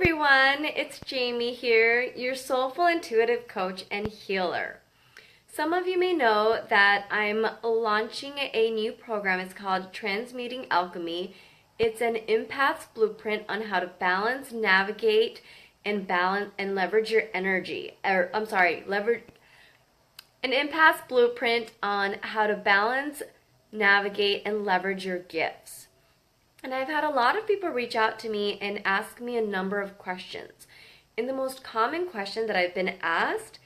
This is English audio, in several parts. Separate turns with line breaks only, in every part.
everyone, it's Jaymie here, your Soulful Intuitive Coach and Healer. Some of you may know that I'm launching a new program. It's called Transmuting Alchemy. It's an empath's blueprint on how to balance, navigate, and leverage your energy. Leverage an empath's blueprint on how to balance, navigate, and leverage your gifts. And I've had a lot of people reach out to me and ask me a number of questions. And the most common question that I've been asked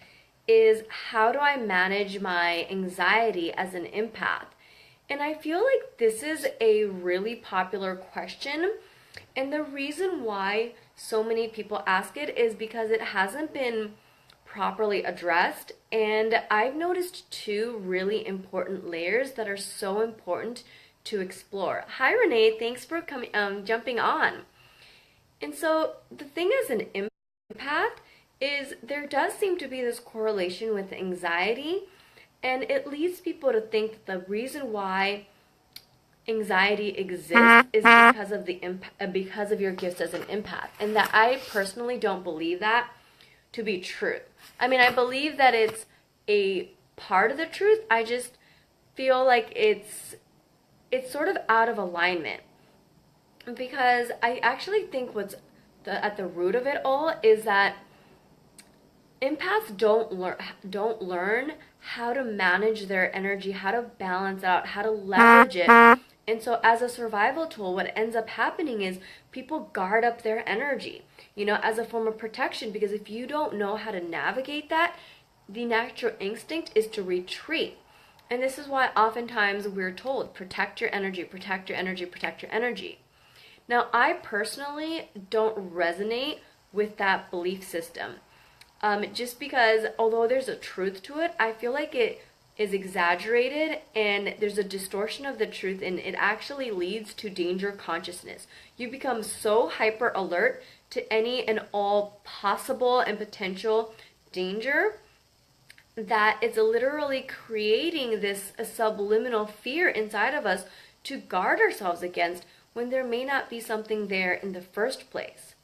is, how do I manage my anxiety as an empath? And I feel like this is a really popular question. And the reason why so many people ask it is because it hasn't been properly addressed. And I've noticed two really important layers that are so important to explore. Hi Renee, thanks for jumping on. And so the thing as an empath is there does seem to be this correlation with anxiety, and it leads people to think that the reason why anxiety exists is because of your gifts as an empath, and that I personally don't believe that to be true. I mean, I believe that it's a part of the truth. I just feel like it's sort of out of alignment, because I actually think what's at the root of it all is that empaths don't learn how to manage their energy, how to balance out, how to leverage it. And so as a survival tool, what ends up happening is people guard up their energy, as a form of protection, because if you don't know how to navigate that, the natural instinct is to retreat. And this is why oftentimes we're told, protect your energy, protect your energy, protect your energy. Now, I personally don't resonate with that belief system. Just because, although there's a truth to it, I feel like it is exaggerated and there's a distortion of the truth, and it actually leads to danger consciousness. You become so hyper alert to any and all possible and potential danger that it's literally creating this subliminal fear inside of us to guard ourselves against when there may not be something there in the first place.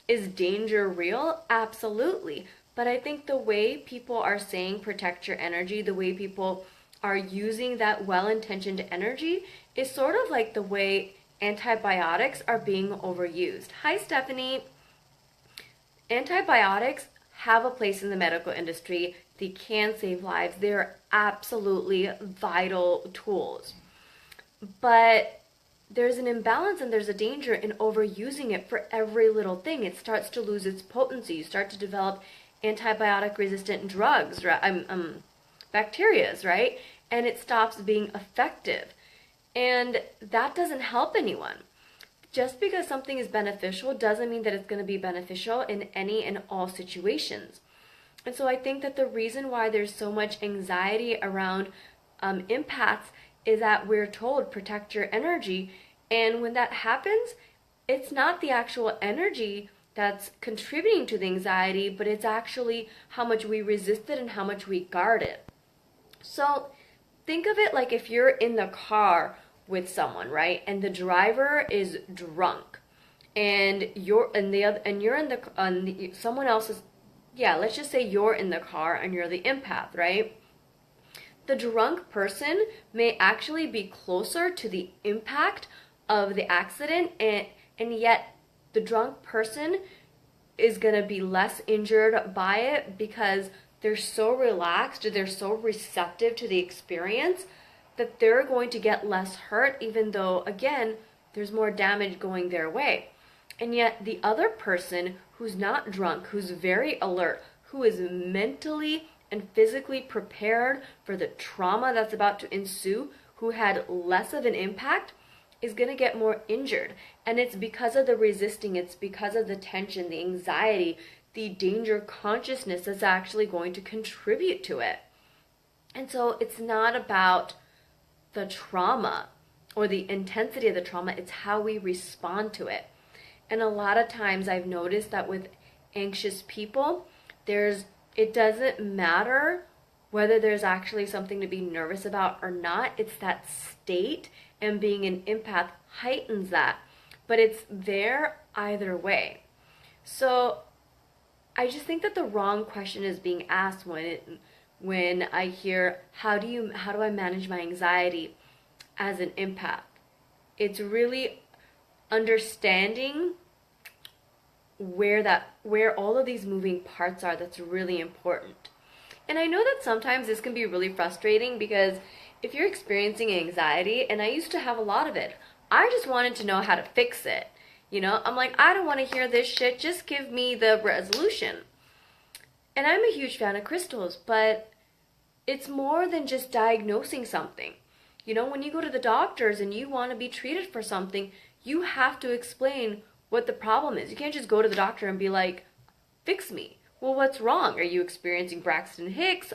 Is danger real? Absolutely. But I think the way people are saying protect your energy, the way people are using that well-intentioned energy is sort of like the way antibiotics are being overused. Hi, Stephanie. Antibiotics have a place in the medical industry. They can save lives. They're absolutely vital tools. But there's an imbalance and there's a danger in overusing it for every little thing. It starts to lose its potency. You start to develop antibiotic-resistant drugs, bacterias, right? And it stops being effective. And that doesn't help anyone. Just because something is beneficial doesn't mean that it's going to be beneficial in any and all situations. And so I think that the reason why there's so much anxiety around empaths is that we're told protect your energy. And when that happens, it's not the actual energy that's contributing to the anxiety, but it's actually how much we resist it and how much we guard it. So think of it like if you're in the car with someone, right? And the driver is drunk, and someone else is, let's just say you're in the car and you're the empath, right? The drunk person may actually be closer to the impact of the accident, and yet the drunk person is going to be less injured by it because they're so relaxed, they're so receptive to the experience that they're going to get less hurt, even though, again, there's more damage going their way. And yet the other person who's not drunk, who's very alert, who is mentally and physically prepared for the trauma that's about to ensue, who had less of an impact, is going to get more injured. And it's because of the resisting, it's because of the tension, the anxiety, the danger consciousness that's actually going to contribute to it. And so it's not about the trauma or the intensity of the trauma, it's how we respond to it. And a lot of times I've noticed that with anxious people, it doesn't matter whether there's actually something to be nervous about or not. It's that state, and being an empath heightens that. But it's there either way. So I just think that the wrong question is being asked when I hear how do I manage my anxiety as an empath. It's really understanding where all of these moving parts are that's really important. And I know that sometimes this can be really frustrating because if you're experiencing anxiety, and I used to have a lot of it, I just wanted to know how to fix it. I'm like, I don't want to hear this shit, just give me the resolution. And I'm a huge fan of crystals, but it's more than just diagnosing something. When you go to the doctors and you want to be treated for something, you have to explain what the problem is. You can't just go to the doctor and be like, fix me. Well, what's wrong? Are you experiencing Braxton Hicks?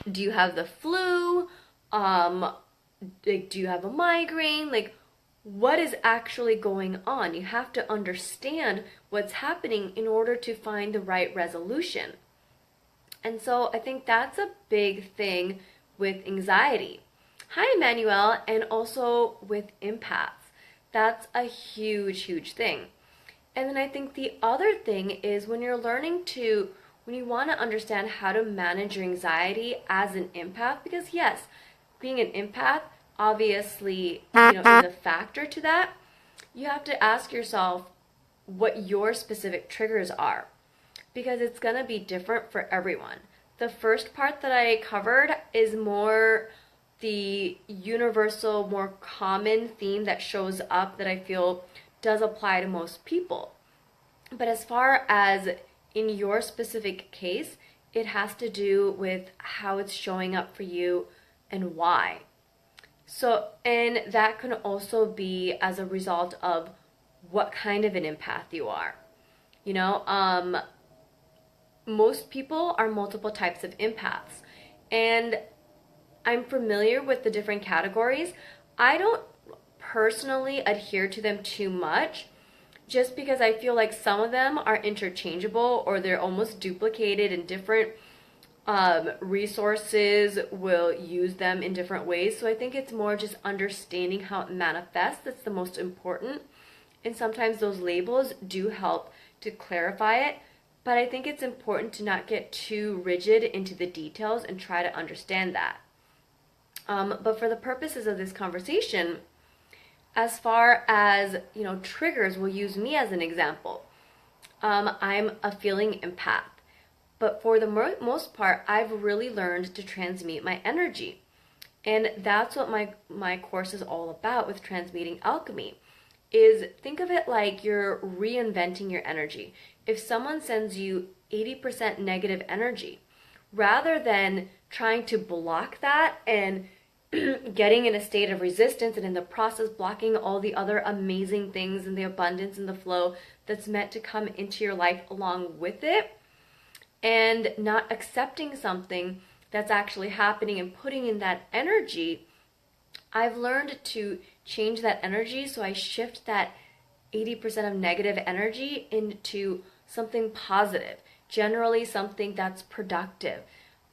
Do you have the flu? Do you have a migraine? Like, what is actually going on? You have to understand what's happening in order to find the right resolution. And so I think that's a big thing with anxiety. Hi, Emmanuel, and also with empaths. That's a huge, huge thing. And then I think the other thing is when you want to understand how to manage your anxiety as an empath, because yes, being an empath obviously, is a factor to that. You have to ask yourself what your specific triggers are, because it's going to be different for everyone. The first part that I covered is more the universal, more common theme that shows up that I feel does apply to most people. But as far as in your specific case, it has to do with how it's showing up for you and why. So, and that can also be as a result of what kind of an empath you are. Most people are multiple types of empaths, and I'm familiar with the different categories. I don't personally adhere to them too much, just because I feel like some of them are interchangeable or they're almost duplicated, and different resources will use them in different ways. So I think it's more just understanding how it manifests that's the most important. And sometimes those labels do help to clarify it. But I think it's important to not get too rigid into the details and try to understand that. But for the purposes of this conversation, as far as, triggers, we'll use me as an example. I'm a feeling empath. But for the most part, I've really learned to transmute my energy. And that's what my course is all about with Transmuting Alchemy. Is think of it like you're reinventing your energy. If someone sends you 80% negative energy, rather than trying to block that and getting in a state of resistance and in the process blocking all the other amazing things and the abundance and the flow that's meant to come into your life along with it, and not accepting something that's actually happening and putting in that energy, I've learned to change that energy. So I shift that 80% of negative energy into something positive, generally something that's productive.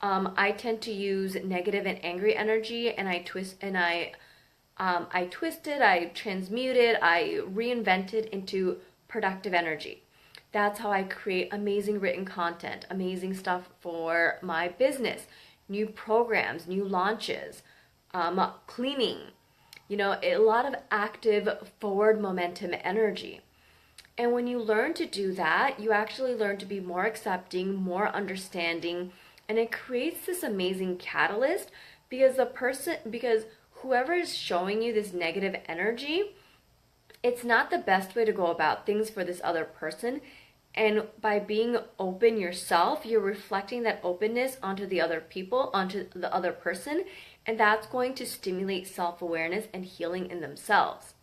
I tend to use negative and angry energy, and I twist it, I transmute it, I reinvent it into productive energy. That's how I create amazing written content, amazing stuff for my business, new programs, new launches, cleaning, a lot of active forward momentum energy. And when you learn to do that, you actually learn to be more accepting, more understanding, and it creates this amazing catalyst because whoever is showing you this negative energy, it's not the best way to go about things for this other person. And by being open yourself, you're reflecting that openness onto the other people, onto the other person, and that's going to stimulate self-awareness and healing in themselves.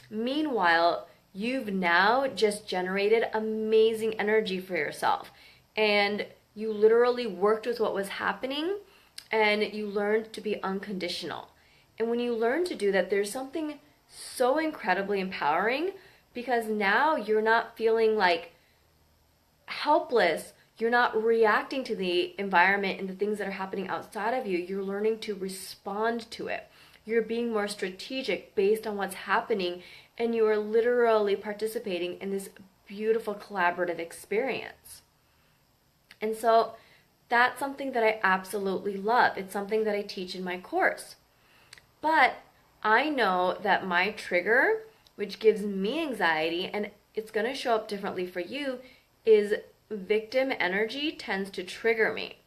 Meanwhile, you've now just generated amazing energy for yourself, and you literally worked with what was happening, and you learned to be unconditional. And when you learn to do that, there's something so incredibly empowering, because now you're not feeling like helpless. You're not reacting to the environment and the things that are happening outside of you. You're learning to respond to it. You're being more strategic based on what's happening, and you are literally participating in this beautiful collaborative experience. And so that's something that I absolutely love. It's something that I teach in my course. But I know that my trigger, which gives me anxiety, and it's going to show up differently for you, is victim energy tends to trigger me,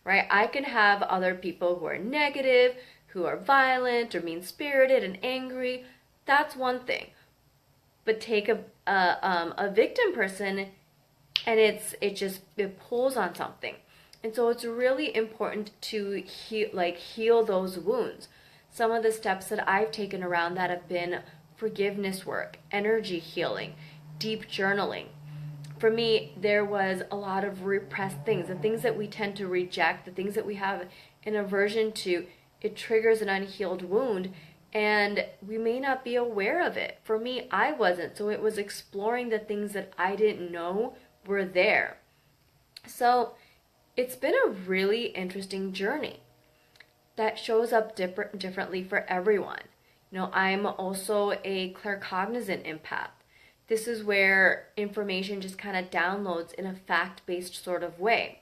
right? I can have other people who are negative, who are violent or mean-spirited and angry. That's one thing. But take a victim person, and it pulls on something. And so it's really important to heal those wounds. Some of the steps that I've taken around that have been forgiveness work, energy healing, deep journaling. For me, there was a lot of repressed things, the things that we tend to reject, the things that we have an aversion to. It triggers an unhealed wound, and we may not be aware of it. For me, I wasn't, so it was exploring the things that I didn't know were there. So it's been a really interesting journey that shows up differently for everyone. I'm also a claircognizant empath. This is where information just kind of downloads in a fact-based sort of way,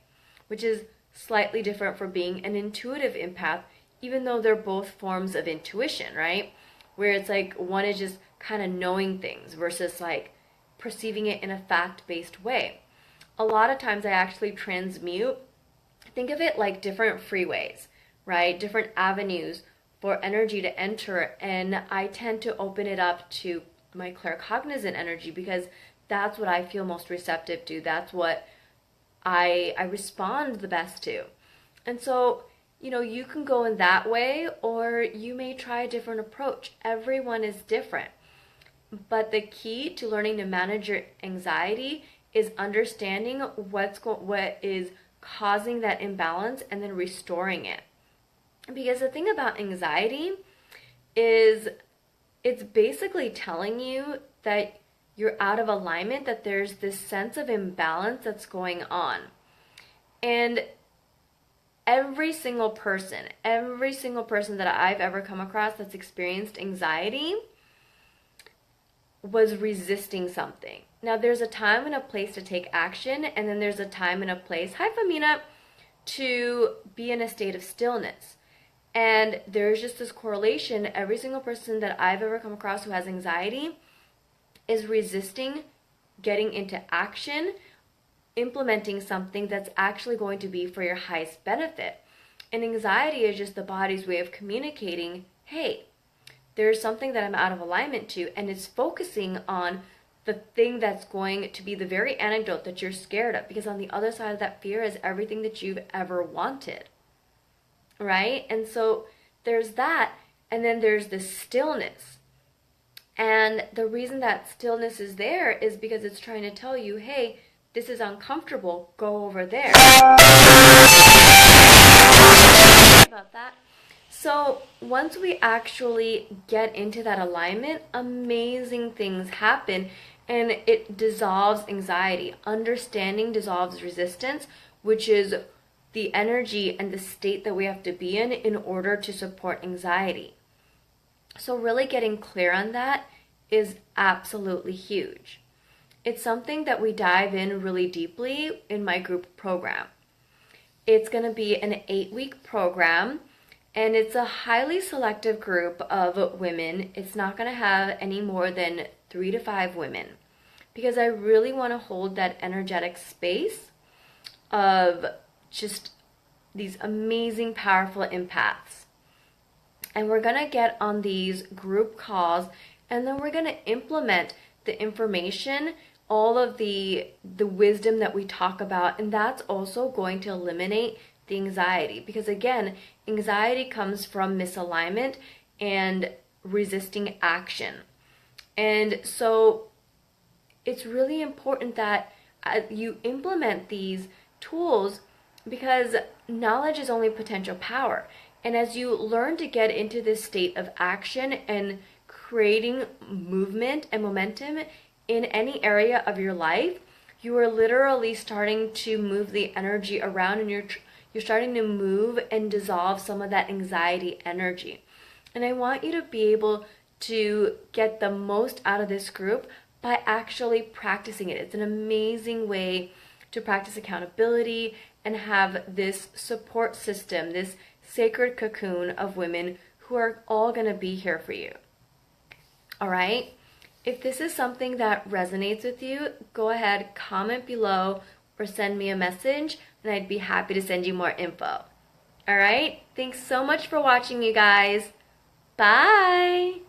which is slightly different from being an intuitive empath, even though they're both forms of intuition, right? Where it's like one is just kind of knowing things versus like perceiving it in a fact-based way. A lot of times I actually transmute. Think of it like different freeways, right? Different avenues for energy to enter, and I tend to open it up to my claircognizant energy because that's what I feel most receptive to. That's what I respond the best to. And so, you can go in that way, or you may try a different approach. Everyone is different. But the key to learning to manage your anxiety is understanding what is causing that imbalance and then restoring it. Because the thing about anxiety is it's basically telling you that you're out of alignment, that there's this sense of imbalance that's going on. And every single person that I've ever come across that's experienced anxiety was resisting something. Now, there's a time and a place to take action, and then there's a time and a place, hi Famina, to be in a state of stillness. And there's just this correlation. Every single person that I've ever come across who has anxiety is resisting getting into action, implementing something that's actually going to be for your highest benefit. And anxiety is just the body's way of communicating, hey, there's something that I'm out of alignment to, and it's focusing on the thing that's going to be the very antidote that you're scared of, because on the other side of that fear is everything that you've ever wanted, right? And so there's that, and then there's the stillness. And the reason that stillness is there is because it's trying to tell you, hey, this is uncomfortable, go over there. About that. So once we actually get into that alignment, amazing things happen, and it dissolves anxiety. Understanding dissolves resistance, which is the energy and the state that we have to be in order to support anxiety. So really getting clear on that is absolutely huge. It's something that we dive in really deeply in my group program. It's going to be an 8-week program, and it's a highly selective group of women. It's not going to have any more than 3 to 5 women, because I really want to hold that energetic space of just these amazing, powerful empaths. And we're going to get on these group calls, and then we're going to implement the information, all of the wisdom that we talk about, and that's also going to eliminate the anxiety. Because again, anxiety comes from misalignment and resisting action. And so it's really important that you implement these tools, because knowledge is only potential power. And as you learn to get into this state of action and creating movement and momentum in any area of your life, you are literally starting to move the energy around, and you're starting to move and dissolve some of that anxiety energy. And I want you to be able to get the most out of this group by actually practicing it. It's an amazing way to practice accountability and have this support system, this sacred cocoon of women who are all going to be here for you. All right? If this is something that resonates with you, go ahead, comment below or send me a message, and I'd be happy to send you more info. All right? Thanks so much for watching, you guys. Bye!